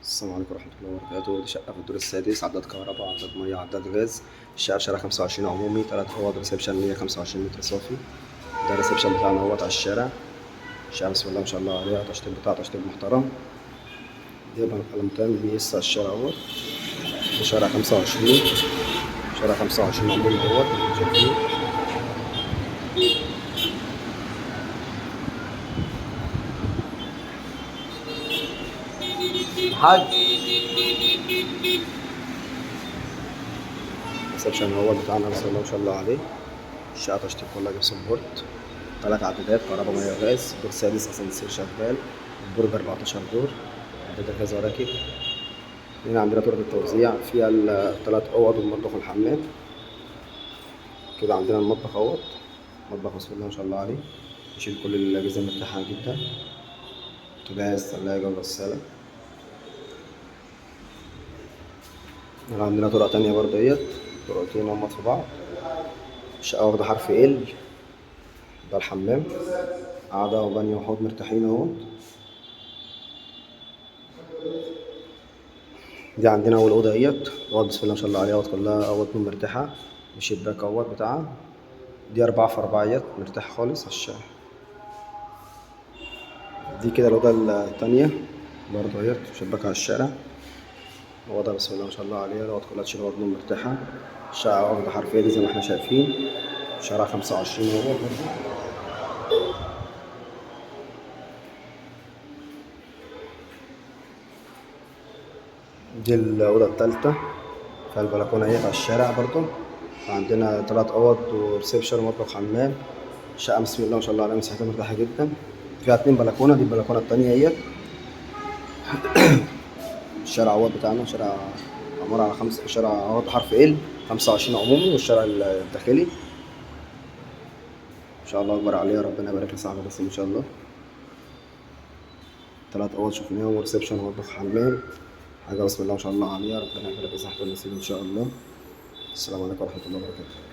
السلام عليكم ورحمة الله وبركاته. دي شقة في الدور السادس، عداد كهرباء، عداد مية، عداد غاز. الشقة في شارع 25 عمومي، 3 أوض، ريسبشن 125 متر صافي. ده الريسبشن بتاعنا اهوت على الشارع. الشقة بسم الله ما شاء الله عليها، تشطيب بتاع تشطيب محترم. دي بنقلمتان بي اس على الشارع اهوت. ده شارع 25، شارع 25 عمومي اهوت شايفين. حاج الريسبشن اهوت بتاعنا بسم الله ما شاء الله عليه. الشقة تشطيب كلها جبسون بورد، 3 عدادات كهرباء مية غاز، دور سادس اسانسير شغال، البرج 14 دور، عداد غاز وراكب. هنا عندنا طرق التوزيع فيها ال3 أوض والمطبخ والحمام. كده عندنا المطبخ اهوت، مطبخ بسم الله ما شاء الله عليه، يشيل كل الأجهزة مرتاحة جدا، بوتاجاز تلاجة وغسالة. هنا عندنا طرق تانية برضه اهيت، طرقتين هما في بعض. الشقة واخدة حرف ال. ده الحمام، قعدة وبانيو وحوض مرتاحين اهوت. دي عندنا أول أوضة اهيت، الأوض بسم الله ما شاء الله عليها اهوت كلها أوض تكون مرتاحة، الشباك اهوت بتاعها. دي 4 في 4 اهيت مرتاحة خالص على الشارع. دي كده الأوضة التانية برضه اهيت، شباك على الشارع. الأوضة بسم الله ما شاء الله عليها، الأوض كلها تشيل أوض نوم مرتاحة. الشقة واخدة حرف ال زي ما احنا شايفين، شارع 25 اهوت برضه. دي الأوضة التالتة، فيها البلكونة اهيت على الشارع برضه. عندنا 3 أوض وريسبشن ومطبخ حمام. الشقة بسم الله ما شاء الله عليها مساحتها مرتاحة جدا، فيها 2 بلكونة. دي البلكونة التانية اهيت. الشارع اهوت بتاعنا شارع عبارة عن شارع اهوت حرف ال 25 عمومي، والشارع الداخلي ان شاء الله اكبر عليه، ربنا يبارك لصاحبه بس ان شاء الله. 3 أوض شفناهم وريسبشن ومطبخ حمام، حاجة بسم الله ما شاء الله عليها، ربنا يبارك لصاحبه النصيب ان شاء الله. السلام عليكم ورحمة الله وبركاته.